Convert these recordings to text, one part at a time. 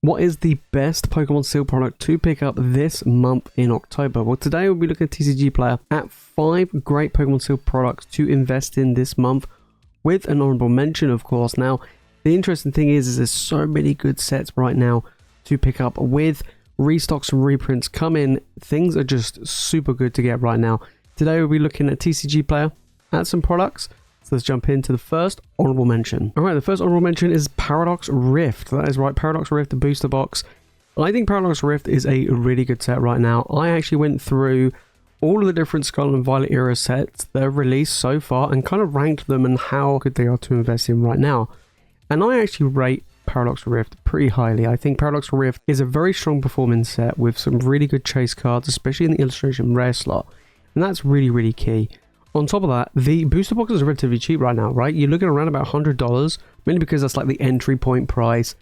What is the best Pokemon Seal product to pick up this month in October? Well, today we'll be looking at TCG Player at 5 great Pokemon Seal products to invest in this month, with an honorable mention, of course. Now, the interesting thing is there's so many good sets right now to pick up. With restocks and reprints coming, things are just super good to get right now. Today we'll be looking at TCG Player at some products. So let's jump into the first honorable mention. Alright, the first honorable mention is Paradox Rift. That is right, Paradox Rift, the booster box. I think Paradox Rift is a really good set right now. I actually went through all of the different Scarlet and Violet era sets that have released so far and kind of ranked them and how good they are to invest in right now. And I actually rate Paradox Rift pretty highly. I think Paradox Rift is a very strong performing set with some really good chase cards, especially in the illustration rare slot. And that's really, really key. On top of that, the booster boxes are relatively cheap right now, right? You're looking around about $100, mainly because that's like the entry point price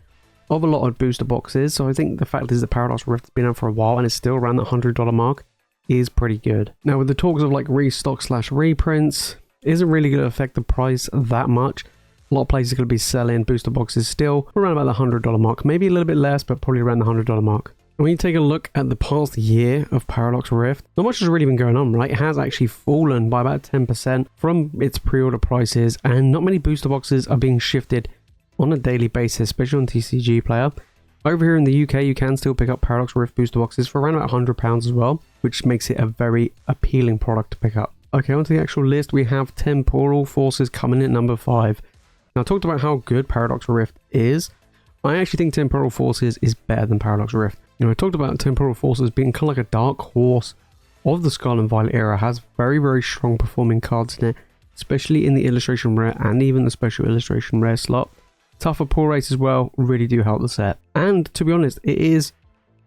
of a lot of booster boxes. So I think the fact is that Paradox Rift has been out for a while and it's still around the $100 mark is pretty good. Now, with the talks of like restock / reprints, isn't really going to affect the price that much. A lot of places are going to be selling booster boxes still around about the $100 mark, maybe a little bit less, but probably around the $100 mark. When you take a look at the past year of Paradox Rift, not much has really been going on, right? It has actually fallen by about 10% from its pre-order prices, and not many booster boxes are being shifted on a daily basis, especially on TCG Player. Over here in the UK, you can still pick up Paradox Rift booster boxes for around about £100 as well, which makes it a very appealing product to pick up. Okay, onto the actual list, we have Temporal Forces coming in at number 5. Now, I talked about how good Paradox Rift is. I actually think Temporal Forces is better than Paradox Rift. You know, I talked about Temporal Forces being kind of like a dark horse of the Scarlet and Violet era. Has very, very strong performing cards in it, especially in the illustration rare and even the special illustration rare slot. Tougher pull rates as well really do help the set. And to be honest, it is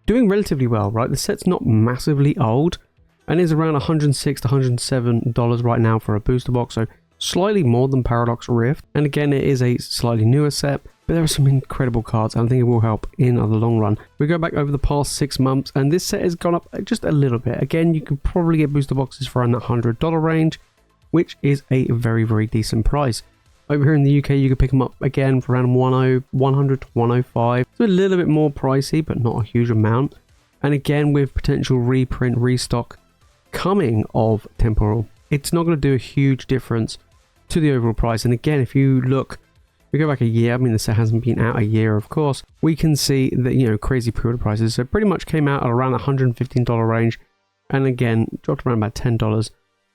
doing relatively well, right? The set's not massively old and is around $106 to $107 right now for a booster box, so slightly more than Paradox Rift. And again, it is a slightly newer set, but there are some incredible cards and I think it will help in the long run. We go back over the past 6 months and this set has gone up just a little bit. Again, you can probably get booster boxes for around that $100 range, which is a very, very decent price. Over here in the UK, you can pick them up again for around 100 to 105. So a little bit more pricey, but not a huge amount. And again, with potential reprint, restock coming of Temporal, it's not going to do a huge difference to the overall price. And again, if you look, we go back a year, I mean the set hasn't been out a year, of course, we can see that, you know, crazy pre-order prices. So pretty much came out at around the $115 range, and again dropped around about $10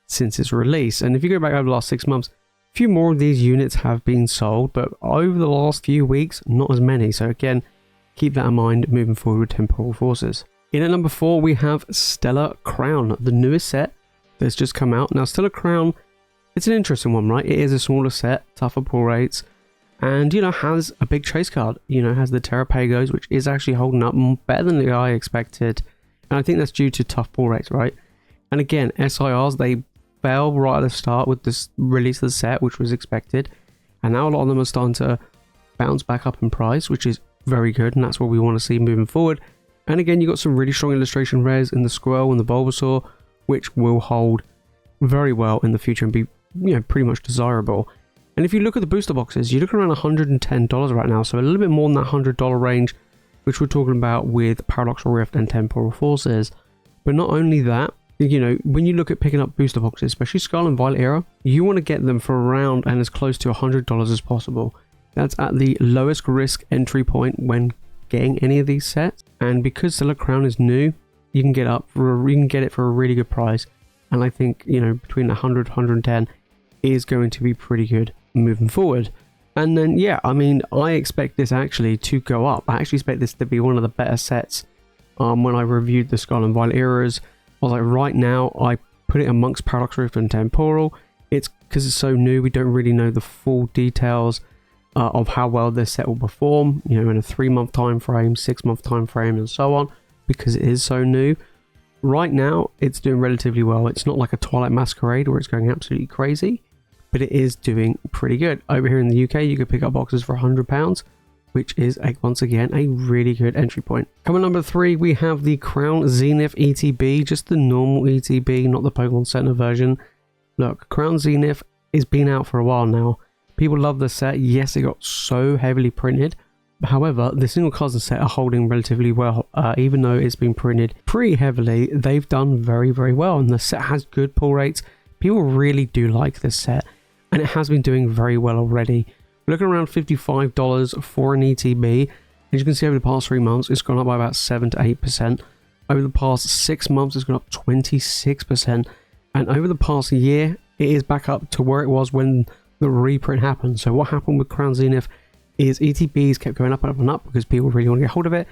since its release. And if you go back over the last 6 months, a few more of these units have been sold, but over the last few weeks, not as many. So again, keep that in mind moving forward with Temporal Forces. In at number 4, we have Stellar Crown, the newest set that's just come out. Now, Stellar Crown, it's an interesting one, right? It is a smaller set, tougher pull rates, and, you know, has a big chase card. You know, has the Terrapagos, which is actually holding up better than I expected. And I think that's due to tough pull rates, right? And again, SIRs, they fell right at the start with this release of the set, which was expected. And now a lot of them are starting to bounce back up in price, which is very good. And that's what we want to see moving forward. And again, you've got some really strong illustration rares in the Squirrel and the Bulbasaur, which will hold very well in the future and be, you know, pretty much desirable. And if you look at the booster boxes, you're looking around $110 right now, so a little bit more than that $100 range, which we're talking about with Paradox Rift and Temporal Forces. But not only that, you know, when you look at picking up booster boxes, especially Scarlet and Violet era, you want to get them for around and as close to $100 as possible. That's at the lowest risk entry point when getting any of these sets. And because Stellar Crown is new, you can get it for a really good price. And I think, you know, between 100 110 is going to be pretty good moving forward. And then, yeah, I mean, I expect this actually to go up. I actually expect this to be one of the better sets. When I reviewed the Scarlet and Violet eras, I was like, right now, I put it amongst Paradox Rift and Temporal. It's because it's so new, we don't really know the full details of how well this set will perform, you know, in a 3-month time frame, 6-month time frame, and so on, because it is so new. Right now, it's doing relatively well. It's not like a Twilight Masquerade where it's going absolutely crazy, but it is doing pretty good. Over here in the UK, you could pick up boxes for £100, which is, once again, a really good entry point. Coming number 3, we have the Crown Zenith ETB, just the normal ETB, not the Pokemon Center version. Look, Crown Zenith has been out for a while now. People love the set. Yes, it got so heavily printed However, the single cards and set are holding relatively well. Even though it's been printed pretty heavily, they've done very, very well. And the set has good pull rates. People really do like this set. And it has been doing very well already. We're looking around $55 for an ETB. As you can see, over the past 3 months, it's gone up by about 7 to 8%. Over the past 6 months, it's gone up 26%. And over the past year, it is back up to where it was when the reprint happened. So what happened with Crown Zenith is ETBs kept going up and up and up because people really want to get hold of it.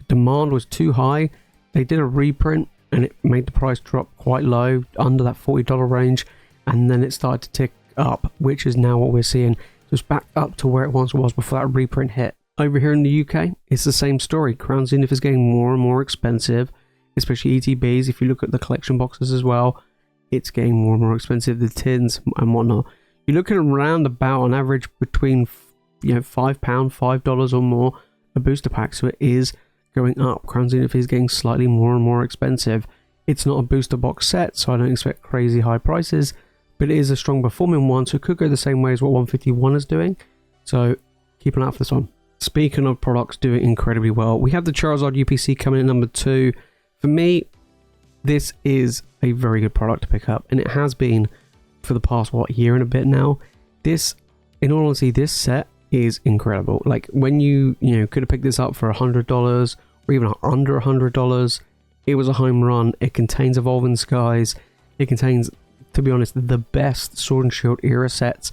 Demand was too high. They did a reprint and it made the price drop quite low, under that $40 range. And then it started to tick up, which is now what we're seeing. So it's back up to where it once was before that reprint hit. Over here in the UK, it's the same story. Crown Zenith is getting more and more expensive, especially ETBs. If you look at the collection boxes as well, it's getting more and more expensive, the tins and whatnot. You're looking around about on average between £5, $5 or more a booster pack, so it is going up. Crown Zenith is getting slightly more and more expensive. It's not a booster box set, so I don't expect crazy high prices, but it is a strong performing one, so it could go the same way as what 151 is doing. So keep an eye out for this one. Speaking of products doing incredibly well, we have the Charizard UPC coming in number 2. For me, this is a very good product to pick up, and it has been for the past year and a bit now. This, in all honesty, this set is incredible. Like, when you could have picked this up for $100 or even under $100, it was a home run. It contains Evolving Skies. It contains, to be honest, the best Sword and Shield era sets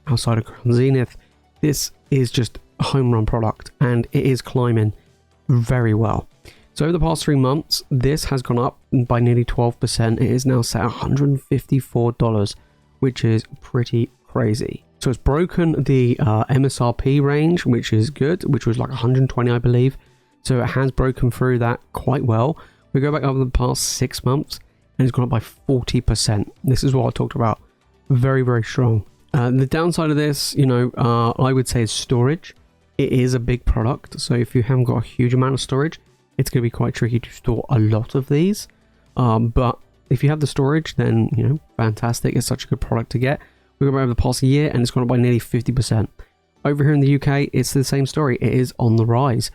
outside of Crown Zenith. This is just a home run product, and it is climbing very well. So over the past 3 months, this has gone up by nearly 12%. It is now set at $154, which is pretty crazy. So it's broken the MSRP range, which is good, which was like 120, I believe. So it has broken through that quite well. We go back over the past 6 months, and it's gone up by 40%. This is what I talked about. Very, very strong. The downside of this, I would say is storage. It is a big product, so if you haven't got a huge amount of storage, it's going to be quite tricky to store a lot of these. But if you have the storage, then, fantastic. It's such a good product to get. We go over the past year, and it's gone up by nearly 50%. Over here in the UK, it's the same story. It is on the rise.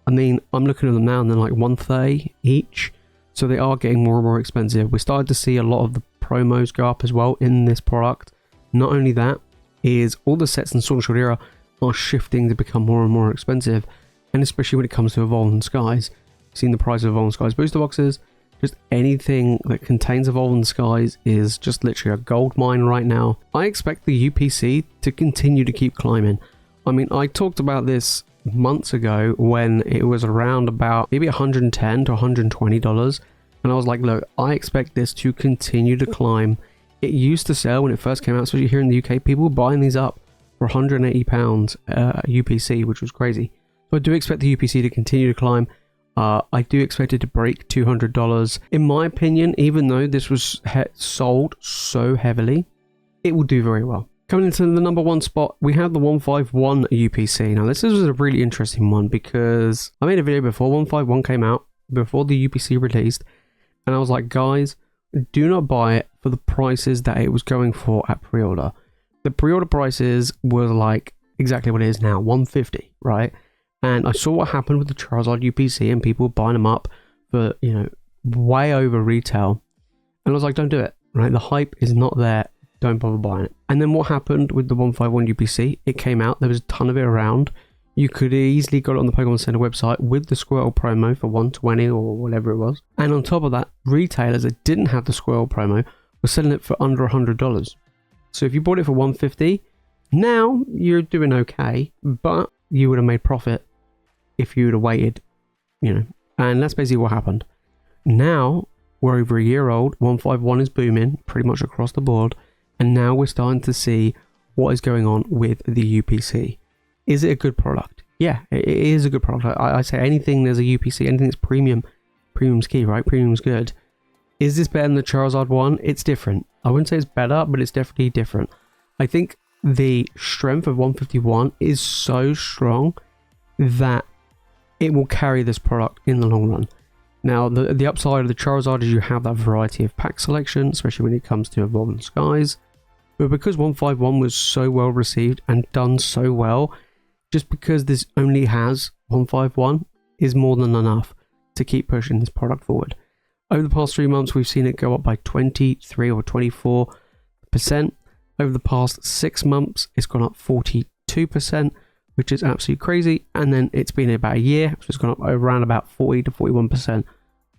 I mean, I'm looking at them now, and they're like $130 each. So they are getting more and more expensive. We started to see a lot of the promos go up as well in this product. Not only that, is all the sets in Sword and Shield era are shifting to become more and more expensive. And especially when it comes to Evolving Skies. You've seen the price of Evolving Skies booster boxes. Just anything that contains Evolving Skies is just literally a gold mine right now. I expect the UPC to continue to keep climbing. I mean, I talked about this months ago when it was around about maybe $110 to $120. And I was like, look, I expect this to continue to climb. It used to sell when it first came out, especially here in the UK. People were buying these up for £180 UPC, which was crazy. So I do expect the UPC to continue to climb. I do expect it to break $200. In my opinion, even though this was sold so heavily, it will do very well. Coming into the number 1 spot, we have the 151 UPC. Now, this is a really interesting one because I made a video before 151 came out, before the UPC released, and I was like, guys, do not buy it for the prices that it was going for at pre-order. The pre-order prices were like exactly what it is now, $150, right? And I saw what happened with the Charizard UPC, and people were buying them up for, way over retail. And I was like, don't do it, right? The hype is not there. Don't bother buying it. And then what happened with the 151 UPC? It came out. There was a ton of it around. You could easily got it on the Pokemon Center website with the Squirtle promo for $120 or whatever it was. And on top of that, retailers that didn't have the Squirtle promo were selling it for under $100. So if you bought it for $150, now you're doing okay, but you would have made profit if you would have waited, and that's basically what happened. Now we're over a year old, 151 is booming pretty much across the board, and now we're starting to see what is going on with the UPC. Is it a good product? Yeah, it is a good product. I say anything there's a UPC, anything that's premium's key, right? Premium's good. Is this better than the Charizard one? It's different. I wouldn't say it's better, but it's definitely different. I think the strength of 151 is so strong that it will carry this product in the long run. Now, the upside of the Charizard is you have that variety of pack selection, especially when it comes to Evolving Skies. But because 151 was so well received and done so well, just because this only has 151 is more than enough to keep pushing this product forward. Over the past 3 months, we've seen it go up by 23 or 24%. Over the past 6 months, it's gone up 42%, which is absolutely crazy. And then it's been about a year, so it's gone up around about 40 to 41%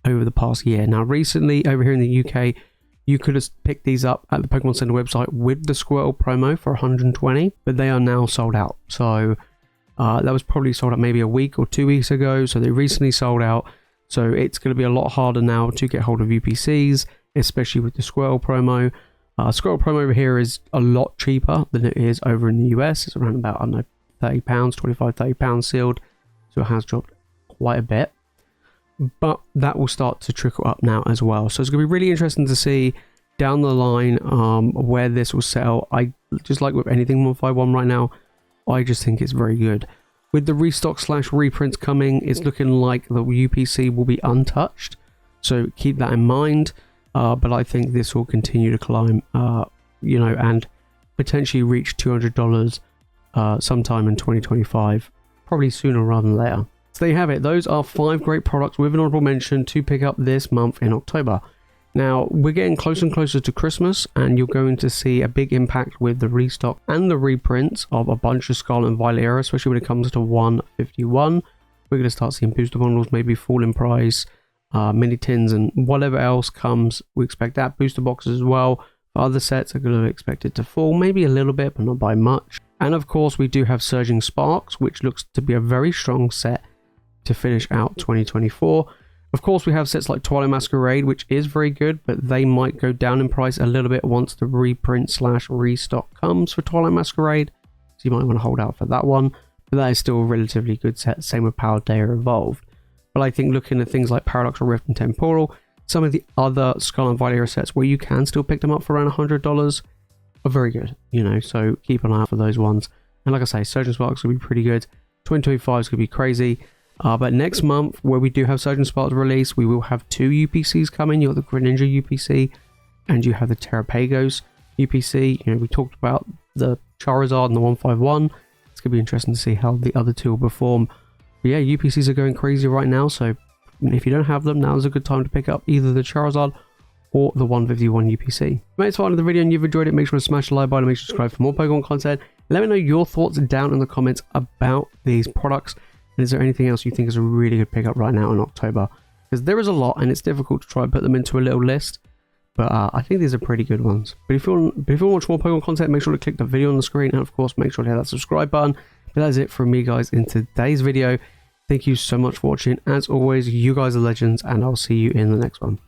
over the past year. Now, recently, over here in the UK, you could have picked these up at the Pokemon Center website with the Squirtle promo for 120, but they are now sold out. So that was probably sold out maybe a week or 2 weeks ago. So they recently sold out. So it's going to be a lot harder now to get hold of UPCs, especially with the Squirtle promo. Squirtle promo over here is a lot cheaper than it is over in the US. It's around about, I don't know, £30, 25, £30 sealed. So it has dropped quite a bit. But that will start to trickle up now as well. So it's going to be really interesting to see down the line where this will sell. I just like with anything 151 right now, I just think it's very good. With the restock / reprints coming, it's looking like the UPC will be untouched. So keep that in mind. But I think this will continue to climb, and potentially reach $200 sometime in 2025, probably sooner rather than later. So there you have it. Those are 5 great products with an honorable mention to pick up this month in October. Now, we're getting closer and closer to Christmas, and you're going to see a big impact with the restock and the reprints of a bunch of Scarlet and Violet era, especially when it comes to 151. We're going to start seeing booster bundles maybe fall in price, mini tins, and whatever else comes. We expect that. Booster boxes as well. For other sets are going to expect it to fall, maybe a little bit, but not by much. And of course, we do have Surging Sparks, which looks to be a very strong set to finish out 2024. Of course, we have sets like Twilight Masquerade, which is very good, but they might go down in price a little bit once the reprint / restock comes for Twilight Masquerade. So you might want to hold out for that one. But that is still a relatively good set. Same with Power Data Evolved. But I think looking at things like Paradox Rift and Temporal, some of the other Scarlet and Violet era sets where you can still pick them up for around $100 are very good. So keep an eye out for those ones. And like I say, Surgeon Sparks will be pretty good. 2025 is going to be crazy. But next month, where we do have Surgeon Sparks release, we will have 2 UPCs coming. You have the Greninja UPC and you have the Terrapagos UPC. We talked about the Charizard and the 151. It's going to be interesting to see how the other 2 will perform. But yeah, UPCs are going crazy right now. So if you don't have them, now is a good time to pick up either the Charizard or the 151 UPC. If it's part of the video and you've enjoyed it, make sure to smash the like button and make sure to subscribe for more Pokemon content. Let me know your thoughts down in the comments about these products. And is there anything else you think is a really good pickup right now in October? Because there is a lot and it's difficult to try and put them into a little list. But I think these are pretty good ones. But if you want to watch more Pokemon content, make sure to click the video on the screen. And of course, make sure to hit that subscribe button. But that is it from me, guys, in today's video. Thank you so much for watching. As always, you guys are legends, and I'll see you in the next one.